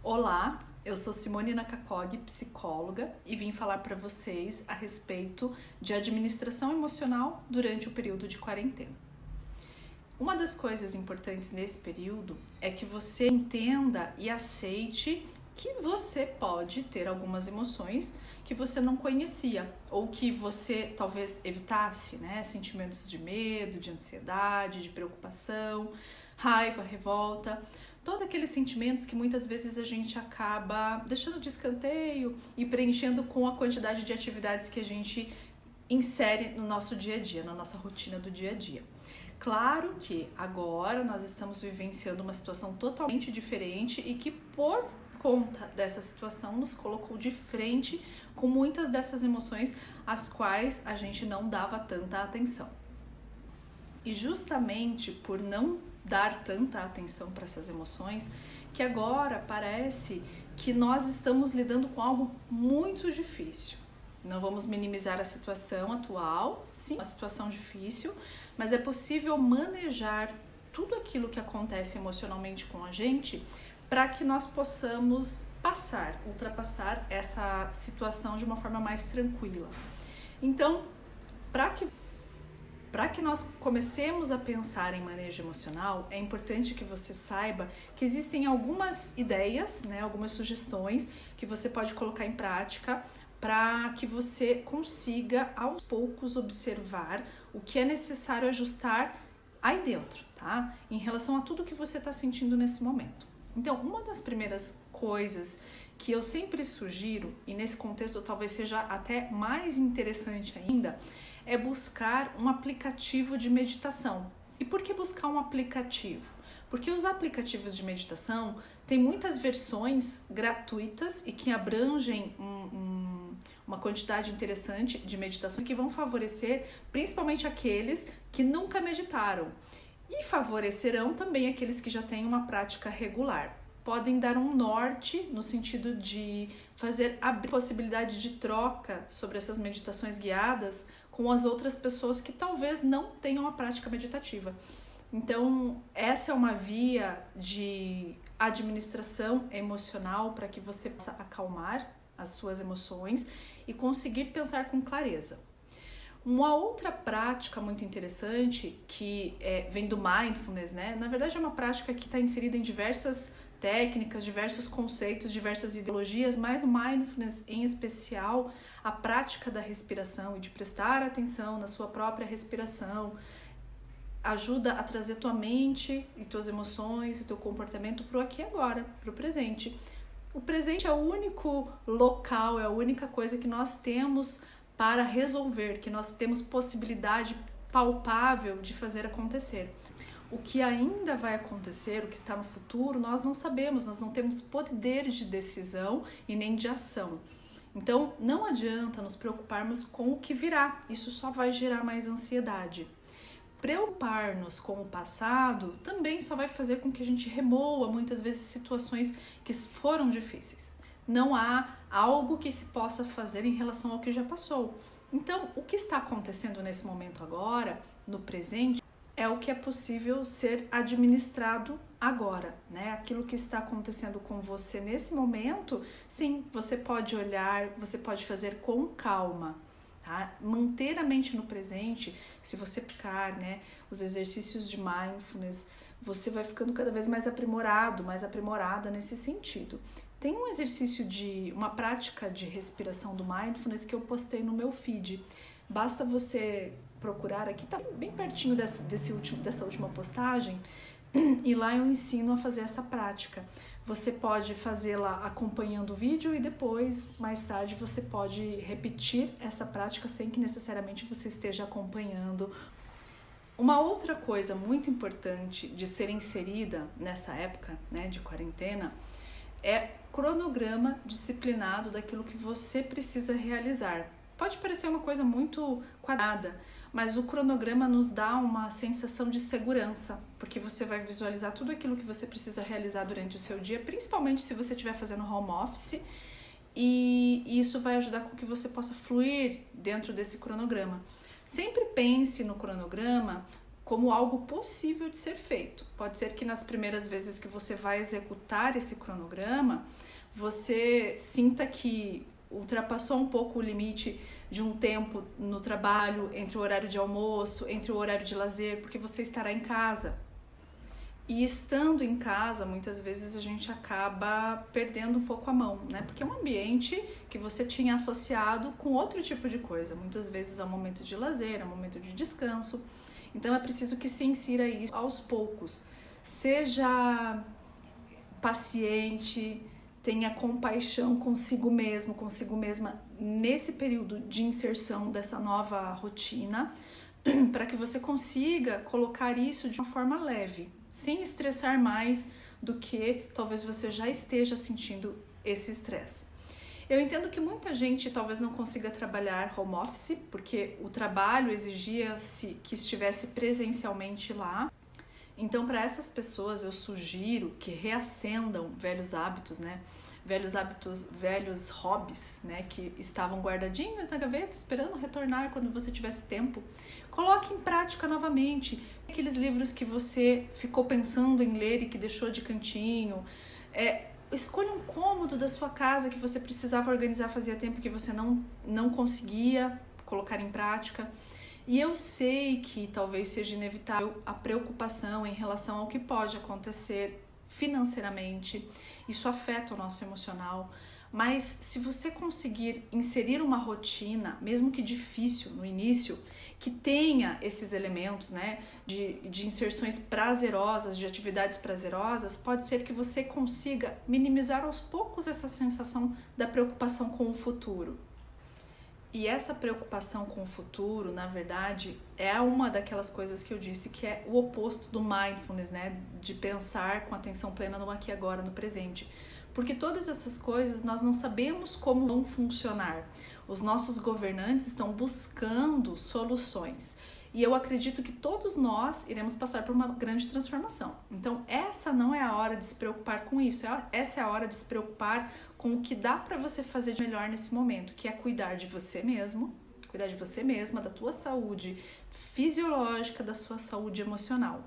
Olá, eu sou Simone Nakakog, psicóloga, e vim falar para vocês a respeito de administração emocional durante o período de quarentena. Uma das coisas importantes nesse período é que você entenda e aceite que você pode ter algumas emoções que você não conhecia ou que você talvez evitasse, né? Sentimentos de medo, de ansiedade, de preocupação, raiva, revolta, todos aqueles sentimentos que muitas vezes a gente acaba deixando de escanteio e preenchendo com a quantidade de atividades que a gente insere no nosso dia a dia, na nossa rotina do dia a dia. Claro que agora nós estamos vivenciando uma situação totalmente diferente e que por conta dessa situação nos colocou de frente com muitas dessas emoções às quais a gente não dava tanta atenção. E justamente por não dar tanta atenção para essas emoções, que agora parece que nós estamos lidando com algo muito difícil. Não vamos minimizar a situação atual, sim, uma situação difícil, mas é possível manejar tudo aquilo que acontece emocionalmente com a gente para que nós possamos ultrapassar essa situação de uma forma mais tranquila. Então, para que nós comecemos a pensar em manejo emocional, é importante que você saiba que existem algumas ideias, né, algumas sugestões que você pode colocar em prática para que você consiga aos poucos observar o que é necessário ajustar aí dentro, tá? Em relação a tudo que você está sentindo nesse momento. Então, uma das primeiras coisas que eu sempre sugiro, e nesse contexto talvez seja até mais interessante ainda, é buscar um aplicativo de meditação. E por que buscar um aplicativo? Porque os aplicativos de meditação têm muitas versões gratuitas e que abrangem uma quantidade interessante de meditações que vão favorecer principalmente aqueles que nunca meditaram e favorecerão também aqueles que já têm uma prática regular. Podem dar um norte no sentido de fazer abrir possibilidade de troca sobre essas meditações guiadas com as outras pessoas que talvez não tenham a prática meditativa. Então, essa é uma via de administração emocional para que você possa acalmar as suas emoções e conseguir pensar com clareza. Uma outra prática muito interessante que vem do mindfulness, né? Na verdade é uma prática que está inserida em diversas técnicas, diversos conceitos, diversas ideologias, mas no mindfulness em especial, a prática da respiração e de prestar atenção na sua própria respiração ajuda a trazer tua mente e tuas emoções e teu comportamento para o aqui e agora, para o presente. O presente é o único local, é a única coisa que nós temos para resolver, que nós temos possibilidade palpável de fazer acontecer. O que ainda vai acontecer, o que está no futuro, nós não sabemos, nós não temos poder de decisão e nem de ação. Então, não adianta nos preocuparmos com o que virá, isso só vai gerar mais ansiedade. Preocupar-nos com o passado também só vai fazer com que a gente remoa muitas vezes situações que foram difíceis. Não há algo que se possa fazer em relação ao que já passou. Então, o que está acontecendo nesse momento agora, no presente, é o que é possível ser administrado agora, né? Aquilo que está acontecendo com você nesse momento, sim, você pode olhar, você pode fazer com calma, tá? Manter a mente no presente, se você ficar, né, os exercícios de mindfulness, você vai ficando cada vez mais aprimorado, mais aprimorada nesse sentido. Tem um exercício uma prática de respiração do mindfulness que eu postei no meu feed. Basta você procurar aqui, tá bem pertinho dessa última postagem, e lá eu ensino a fazer essa prática. Você pode fazê-la acompanhando o vídeo e depois, mais tarde, você pode repetir essa prática sem que necessariamente você esteja acompanhando. Uma outra coisa muito importante de ser inserida nessa época, né, de quarentena é cronograma disciplinado daquilo que você precisa realizar. Pode parecer uma coisa muito quadrada, mas o cronograma nos dá uma sensação de segurança, porque você vai visualizar tudo aquilo que você precisa realizar durante o seu dia, principalmente se você estiver fazendo home office, e isso vai ajudar com que você possa fluir dentro desse cronograma. Sempre pense no cronograma como algo possível de ser feito. Pode ser que nas primeiras vezes que você vai executar esse cronograma, você sinta que ultrapassou um pouco o limite de um tempo no trabalho, entre o horário de almoço, entre o horário de lazer, porque você estará em casa. E estando em casa, muitas vezes a gente acaba perdendo um pouco a mão, né? Porque é um ambiente que você tinha associado com outro tipo de coisa. Muitas vezes é um momento de lazer, é um momento de descanso. Então é preciso que se insira isso aos poucos. Seja paciente, tenha compaixão consigo mesmo, consigo mesma nesse período de inserção dessa nova rotina, para que você consiga colocar isso de uma forma leve, sem estressar mais do que talvez você já esteja sentindo esse estresse. Eu entendo que muita gente talvez não consiga trabalhar home office, porque o trabalho exigia-se que estivesse presencialmente lá. Então, para essas pessoas, eu sugiro que reacendam velhos hábitos, né? Velhos hábitos, velhos hobbies, né? Que estavam guardadinhos na gaveta, esperando retornar quando você tivesse tempo. Coloque em prática novamente aqueles livros que você ficou pensando em ler e que deixou de cantinho. Escolha um cômodo da sua casa que você precisava organizar fazia tempo que você não conseguia colocar em prática. E eu sei que talvez seja inevitável a preocupação em relação ao que pode acontecer financeiramente. Isso afeta o nosso emocional. Mas se você conseguir inserir uma rotina, mesmo que difícil no início, que tenha esses elementos, né, de inserções prazerosas, de atividades prazerosas, pode ser que você consiga minimizar aos poucos essa sensação da preocupação com o futuro. E essa preocupação com o futuro, na verdade, é uma daquelas coisas que eu disse que é o oposto do mindfulness, né? De pensar com atenção plena no aqui e agora, no presente. Porque todas essas coisas nós não sabemos como vão funcionar. Os nossos governantes estão buscando soluções. E eu acredito que todos nós iremos passar por uma grande transformação. Então, essa não é a hora de se preocupar com isso. Essa é a hora de se preocupar com o que dá para você fazer de melhor nesse momento, que é cuidar de você mesmo, cuidar de você mesma, da tua saúde fisiológica, da sua saúde emocional.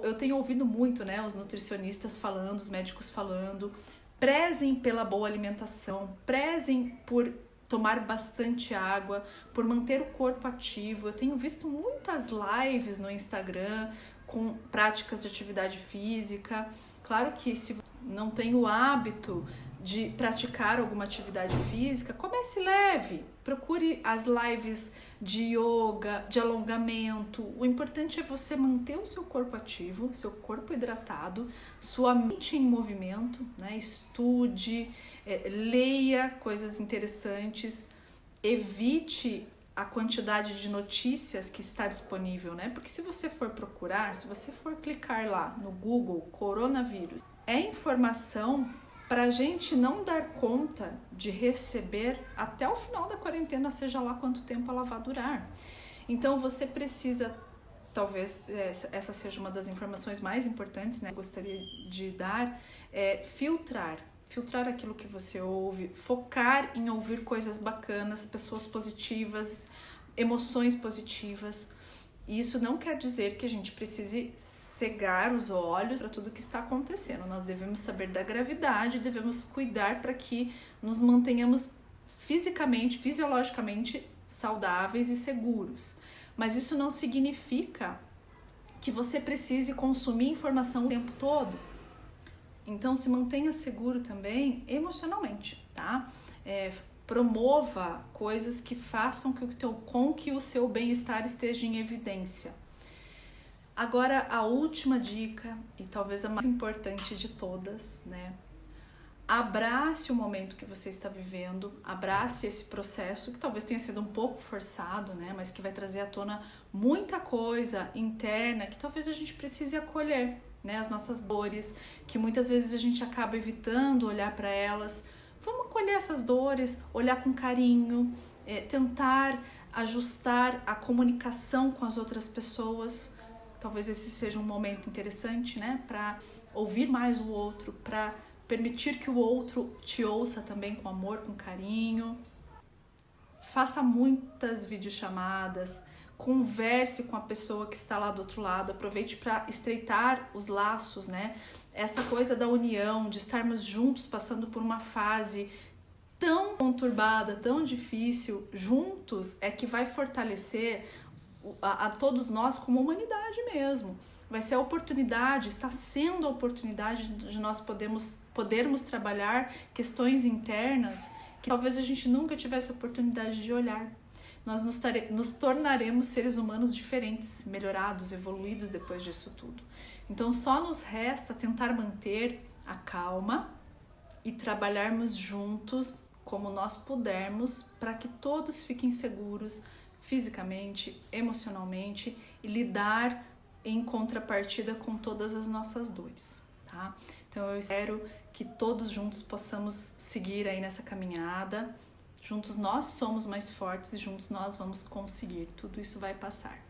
Eu tenho ouvido muito, né, os nutricionistas falando, os médicos falando, prezem pela boa alimentação, prezem por tomar bastante água, por manter o corpo ativo. Eu tenho visto muitas lives no Instagram com práticas de atividade física. Claro que se não tem o hábito de praticar alguma atividade física, comece leve. Procure as lives de yoga, de alongamento. O importante é você manter o seu corpo ativo, seu corpo hidratado, sua mente em movimento, né? Estude, leia coisas interessantes, evite a quantidade de notícias que está disponível, né? Porque se você for procurar, se você for clicar lá no Google, coronavírus, é informação para a gente não dar conta de receber até o final da quarentena, seja lá quanto tempo ela vai durar. Então você precisa, talvez essa seja uma das informações mais importantes, né? Eu gostaria de dar, filtrar aquilo que você ouve, focar em ouvir coisas bacanas, pessoas positivas, emoções positivas. E isso não quer dizer que a gente precise cegar os olhos para tudo que está acontecendo. Nós devemos saber da gravidade, devemos cuidar para que nos mantenhamos fisicamente, fisiologicamente saudáveis e seguros. Mas isso não significa que você precise consumir informação o tempo todo. Então se mantenha seguro também emocionalmente, tá? Promova coisas que façam com que o seu bem-estar esteja em evidência. Agora, a última dica, e talvez a mais importante de todas, né? Abrace o momento que você está vivendo, abrace esse processo, que talvez tenha sido um pouco forçado, né? Mas que vai trazer à tona muita coisa interna que talvez a gente precise acolher, né? As nossas dores, que muitas vezes a gente acaba evitando olhar para elas. Vamos acolher essas dores, olhar com carinho, tentar ajustar a comunicação com as outras pessoas. Talvez esse seja um momento interessante, né? Para ouvir mais o outro, para permitir que o outro te ouça também com amor, com carinho. Faça muitas videochamadas, converse com a pessoa que está lá do outro lado, aproveite para estreitar os laços, né? Essa coisa da união, de estarmos juntos passando por uma fase tão conturbada, tão difícil, juntos, é que vai fortalecer a todos nós como humanidade mesmo. Vai ser a oportunidade, está sendo a oportunidade de nós podermos trabalhar questões internas que talvez a gente nunca tivesse a oportunidade de olhar. Nós nos tornaremos seres humanos diferentes, melhorados, evoluídos depois disso tudo. Então só nos resta tentar manter a calma e trabalharmos juntos como nós pudermos para que todos fiquem seguros fisicamente, emocionalmente e lidar em contrapartida com todas as nossas dores, tá? Então eu espero que todos juntos possamos seguir aí nessa caminhada. Juntos nós somos mais fortes e juntos nós vamos conseguir. Tudo isso vai passar.